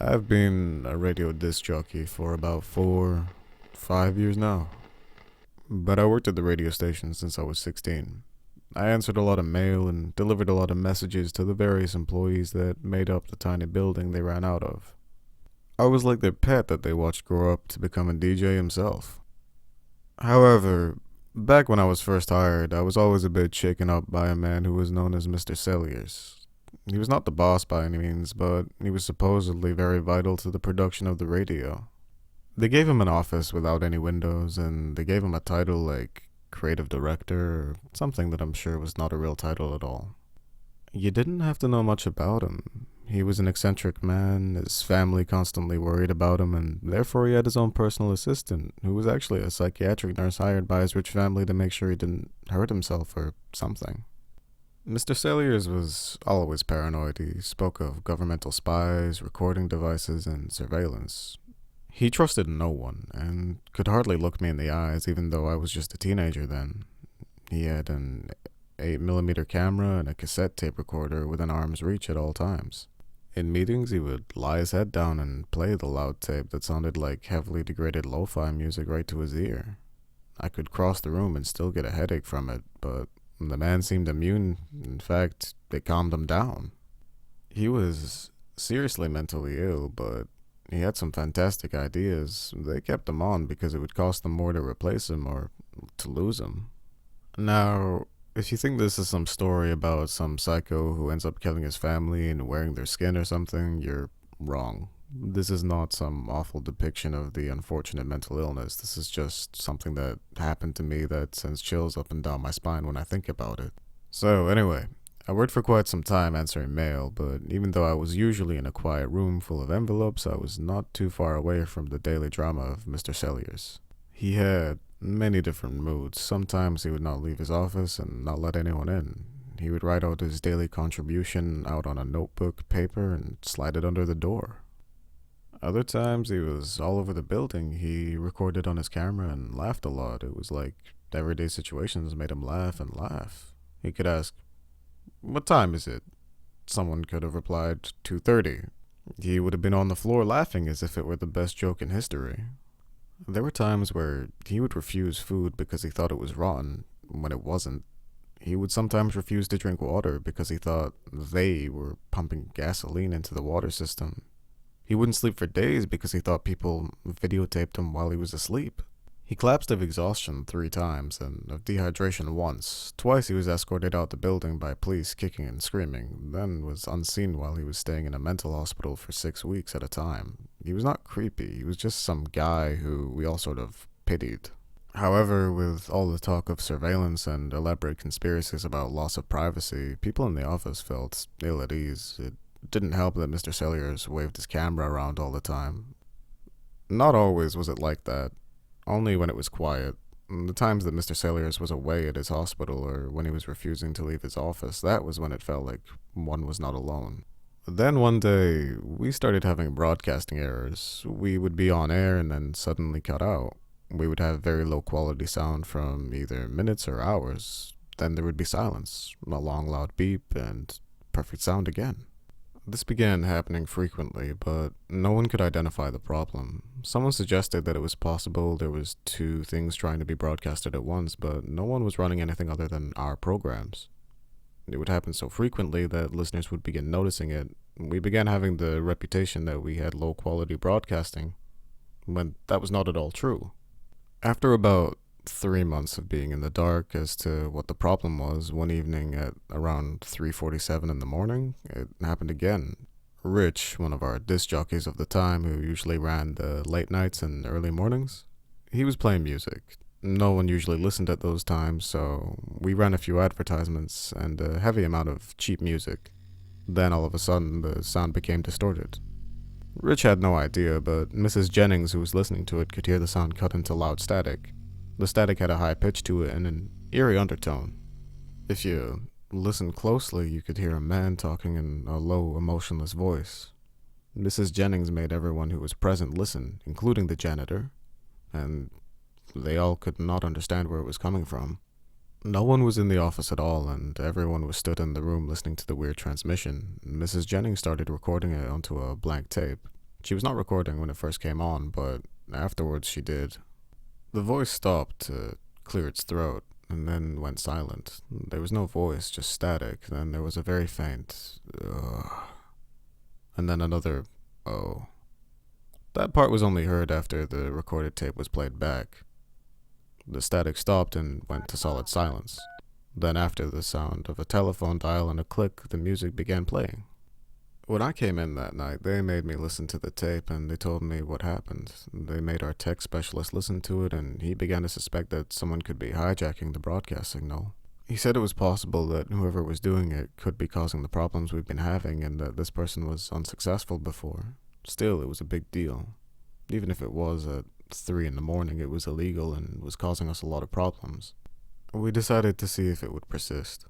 I've been a radio disc jockey for about 5 years now. But I worked at the radio station since I was 16. I answered a lot of mail and delivered a lot of messages to the various employees that made up the tiny building they ran out of. I was like their pet that they watched grow up to become a DJ himself. However, back when I was first hired, I was always a bit shaken up by a man who was known as Mr. Celliers. He was not the boss by any means, but he was supposedly very vital to the production of the radio. They gave him an office without any windows, and they gave him a title like creative director or something that I'm sure was not a real title at all. You didn't have to know much about him. He was an eccentric man, his family constantly worried about him, and therefore he had his own personal assistant, who was actually a psychiatric nurse hired by his rich family to make sure he didn't hurt himself or something. Mr. Celliers was always paranoid. He spoke of governmental spies, recording devices, and surveillance. He trusted no one, and could hardly look me in the eyes, even though I was just a teenager then. He had an 8mm camera and a cassette tape recorder within arm's reach at all times. In meetings, he would lie his head down and play the loud tape that sounded like heavily degraded lo-fi music right to his ear. I could cross the room and still get a headache from it, but the man seemed immune. In fact, it calmed him down. He was seriously mentally ill, but he had some fantastic ideas. They kept him on because it would cost them more to replace him or to lose him. Now, if you think this is some story about some psycho who ends up killing his family and wearing their skin or something, you're wrong. This is not some awful depiction of the unfortunate mental illness. This is just something that happened to me that sends chills up and down my spine when I think about it. So, anyway, I worked for quite some time answering mail, but even though I was usually in a quiet room full of envelopes, I was not too far away from the daily drama of Mr. Celliers. He had many different moods. Sometimes he would not leave his office and not let anyone in. He would write out his daily contribution out on a notebook, paper, and slide it under the door. Other times he was all over the building. He recorded on his camera and laughed a lot. It was like everyday situations made him laugh and laugh. He could ask, "What time is it?" Someone could have replied, 2:30. He would have been on the floor laughing as if it were the best joke in history. There were times where he would refuse food because he thought it was rotten, when it wasn't. He would sometimes refuse to drink water because he thought they were pumping gasoline into the water system. He wouldn't sleep for days because he thought people videotaped him while he was asleep. He collapsed of exhaustion 3 times and of dehydration once. Twice he was escorted out the building by police kicking and screaming, then was unseen while he was staying in a mental hospital for 6 weeks at a time. He was not creepy, he was just some guy who we all sort of pitied. However, with all the talk of surveillance and elaborate conspiracies about loss of privacy, people in the office felt ill at ease. It didn't help that Mr. Celliers waved his camera around all the time. Not always was it like that. Only when it was quiet. The times that Mr. Celliers was away at his hospital or when he was refusing to leave his office, that was when it felt like one was not alone. Then one day, we started having broadcasting errors. We would be on air and then suddenly cut out. We would have very low quality sound from either minutes or hours. Then there would be silence, a long loud beep, and perfect sound again. This began happening frequently, but no one could identify the problem. Someone suggested that it was possible there was 2 things trying to be broadcasted at once, but no one was running anything other than our programs. It would happen so frequently that listeners would begin noticing it. We began having the reputation that we had low quality broadcasting, when that was not at all true. After about 3 months of being in the dark as to what the problem was, one evening at around 3:47 in the morning, it happened again. Rich, one of our disc jockeys of the time who usually ran the late nights and early mornings, he was playing music. No one usually listened at those times, so we ran a few advertisements and a heavy amount of cheap music. Then all of a sudden, the sound became distorted. Rich had no idea, but Mrs. Jennings, who was listening to it, could hear the sound cut into loud static. The static had a high pitch to it and an eerie undertone. If you listened closely, you could hear a man talking in a low, emotionless voice. Mrs. Jennings made everyone who was present listen, including the janitor, and they all could not understand where it was coming from. No one was in the office at all, and everyone was stood in the room listening to the weird transmission. Mrs. Jennings started recording it onto a blank tape. She was not recording when it first came on, but afterwards she did. The voice stopped to clear its throat and then went silent. There was no voice, just static. Then there was a very faint, and then another, oh. That part was only heard after the recorded tape was played back. The static stopped and went to solid silence. Then, after the sound of a telephone dial and a click, the music began playing. When I came in that night, they made me listen to the tape and they told me what happened. They made our tech specialist listen to it, and he began to suspect that someone could be hijacking the broadcast signal. He said it was possible that whoever was doing it could be causing the problems we've been having and that this person was unsuccessful before. Still, it was a big deal. Even if it was at 3 in the morning, it was illegal and was causing us a lot of problems. We decided to see if it would persist.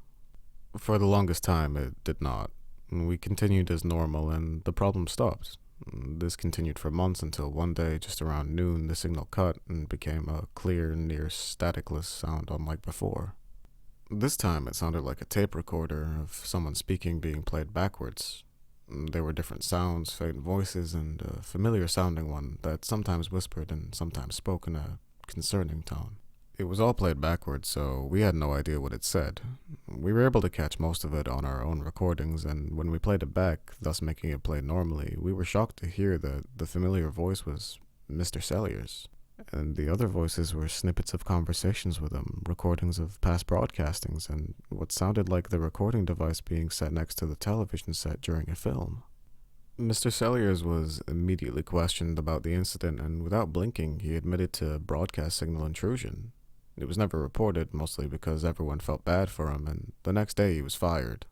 For the longest time, it did not. We continued as normal and the problem stopped. This continued for months until one day, just around noon, the signal cut and became a clear, near staticless sound unlike before. This time it sounded like a tape recorder of someone speaking being played backwards. There were different sounds, faint voices, and a familiar sounding one that sometimes whispered and sometimes spoke in a concerning tone. It was all played backwards, so we had no idea what it said. We were able to catch most of it on our own recordings, and when we played it back, thus making it play normally, we were shocked to hear that the familiar voice was Mr. Sellier's, and the other voices were snippets of conversations with him, recordings of past broadcastings, and what sounded like the recording device being set next to the television set during a film. Mr. Sellier's was immediately questioned about the incident, and without blinking, he admitted to broadcast signal intrusion. It was never reported, mostly because everyone felt bad for him, and the next day he was fired.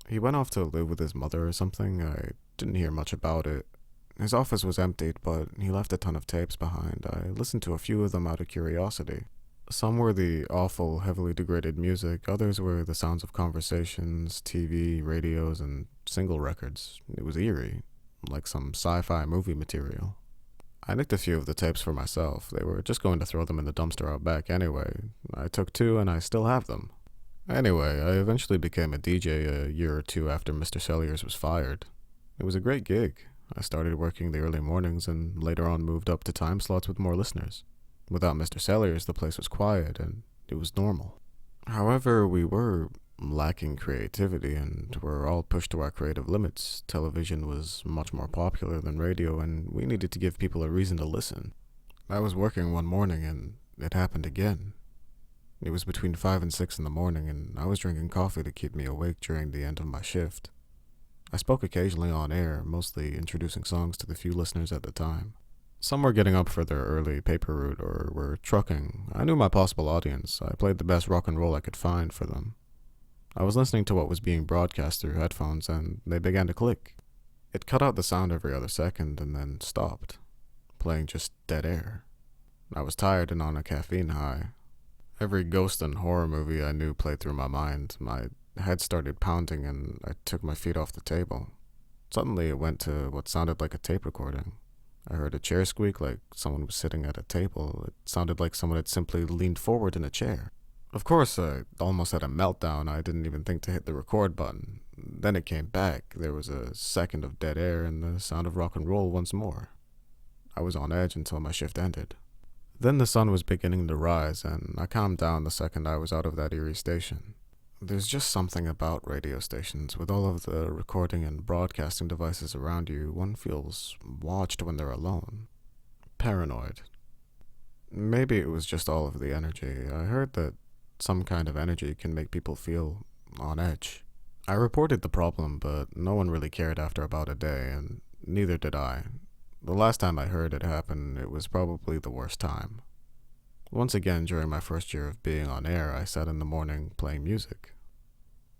He went off to live with his mother or something. I didn't hear much about it. His office was emptied, but he left a ton of tapes behind. I listened to a few of them out of curiosity. Some were the awful, heavily degraded music, others were the sounds of conversations, TV, radios, and single records. It was eerie, like some sci-fi movie material. I nicked a few of the tapes for myself. They were just going to throw them in the dumpster out back anyway. I took 2 and I still have them. Anyway, I eventually became a DJ a year or 2 after Mr. Sellier's was fired. It was a great gig. I started working the early mornings and later on moved up to time slots with more listeners. Without Mr. Sellier's, the place was quiet and it was normal. However, we were lacking creativity and were all pushed to our creative limits. Television was much more popular than radio and we needed to give people a reason to listen. I was working one morning and it happened again. It was between 5 and 6 in the morning and I was drinking coffee to keep me awake during the end of my shift. I spoke occasionally on air, mostly introducing songs to the few listeners at the time. Some were getting up for their early paper route or were trucking. I knew my possible audience. I played the best rock and roll I could find for them. I was listening to what was being broadcast through headphones and they began to click. It cut out the sound every other second and then stopped, playing just dead air. I was tired and on a caffeine high. Every ghost and horror movie I knew played through my mind. My head started pounding and I took my feet off the table. Suddenly it went to what sounded like a tape recording. I heard a chair squeak like someone was sitting at a table. It sounded like someone had simply leaned forward in a chair. Of course, I almost had a meltdown. I didn't even think to hit the record button. Then it came back. There was a second of dead air and the sound of rock and roll once more. I was on edge until my shift ended. Then the sun was beginning to rise, and I calmed down the second I was out of that eerie station. There's just something about radio stations. With all of the recording and broadcasting devices around you, one feels watched when they're alone. Paranoid. Maybe it was just all of the energy. I heard that some kind of energy can make people feel on edge. I reported the problem, but no one really cared after about a day, and neither did I. The last time I heard it happen, it was probably the worst time. Once again, during my first year of being on air, I sat in the morning playing music.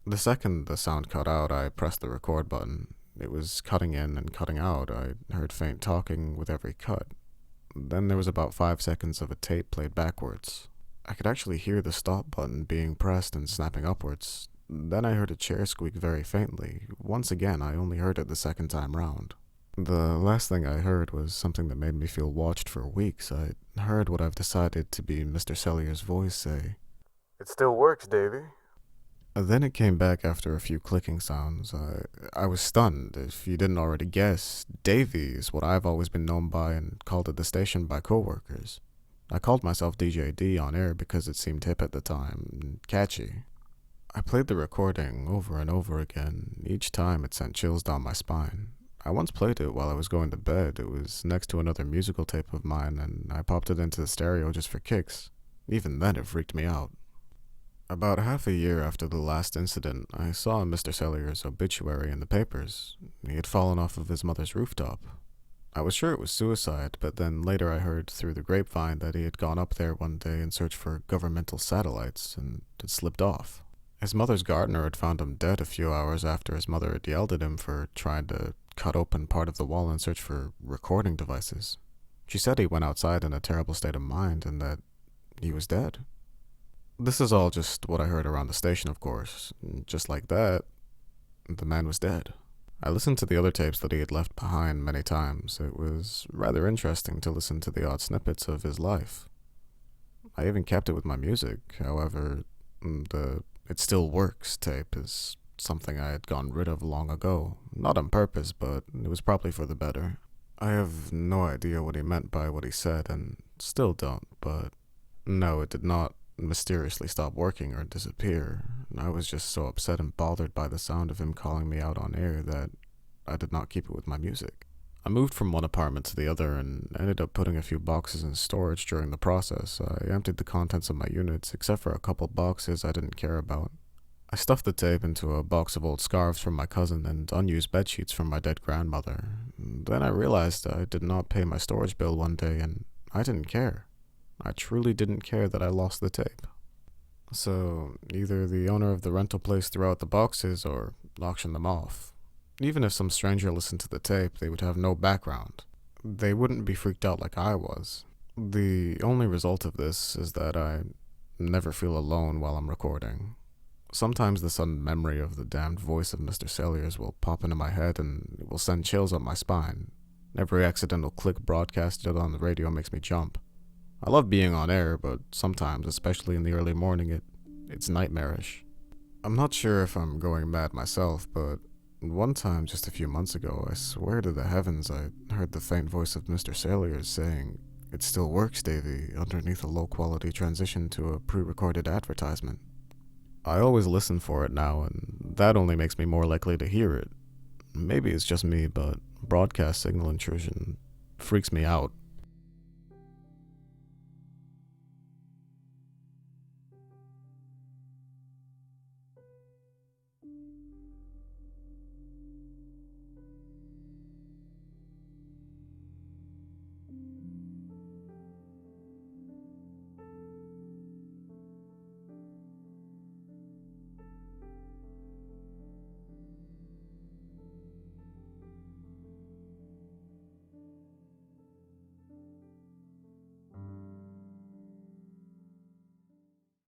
The second the sound cut out, I pressed the record button. It was cutting in and cutting out. I heard faint talking with every cut. Then there was about 5 seconds of a tape played backwards. I could actually hear the stop button being pressed and snapping upwards. Then I heard a chair squeak very faintly. Once again, I only heard it the second time round. The last thing I heard was something that made me feel watched for weeks. I heard what I've decided to be Mr. Sellier's voice say, "It still works, Davy." Then it came back after a few clicking sounds. I was stunned. If you didn't already guess, Davy is what I've always been known by and called at the station by coworkers. I called myself DJ D on air because it seemed hip at the time and catchy. I played the recording over and over again. Each time it sent chills down my spine. I once played it while I was going to bed. It was next to another musical tape of mine, and I popped it into the stereo just for kicks. Even then, it freaked me out. About half a year after the last incident, I saw Mr. Sellier's obituary in the papers. He had fallen off of his mother's rooftop. I was sure it was suicide, but then later I heard through the grapevine that he had gone up there one day in search for governmental satellites and had slipped off. His mother's gardener had found him dead a few hours after his mother had yelled at him for trying to cut open part of the wall in search for recording devices. She said he went outside in a terrible state of mind and that he was dead. This is all just what I heard around the station, of course. Just like that, the man was dead. I listened to the other tapes that he had left behind many times. It was rather interesting to listen to the odd snippets of his life. I even kept it with my music. However, the It Still Works tape is something I had gotten rid of long ago. Not on purpose, but it was probably for the better. I have no idea what he meant by what he said, and still don't, but no, it did not mysteriously stop working or disappear. I was just so upset and bothered by the sound of him calling me out on air that I did not keep it with my music. I moved from one apartment to the other and ended up putting a few boxes in storage during the process. I emptied the contents of my units, except for a couple boxes I didn't care about. I stuffed the tape into a box of old scarves from my cousin and unused bedsheets from my dead grandmother. Then I realized I did not pay my storage bill one day, and I didn't care. I truly didn't care that I lost the tape. So, either the owner of the rental place threw out the boxes or auctioned them off. Even if some stranger listened to the tape, they would have no background. They wouldn't be freaked out like I was. The only result of this is that I never feel alone while I'm recording. Sometimes the sudden memory of the damned voice of Mr. Sellier's will pop into my head and it will send chills up my spine. Every accidental click broadcasted on the radio makes me jump. I love being on air, but sometimes, especially in the early morning, it's nightmarish. I'm not sure if I'm going mad myself, but one time just a few months ago, I swear to the heavens I heard the faint voice of Mr. Sellier's saying, "It still works, Davy," underneath a low-quality transition to a pre-recorded advertisement. I always listen for it now, and that only makes me more likely to hear it. Maybe it's just me, but broadcast signal intrusion freaks me out.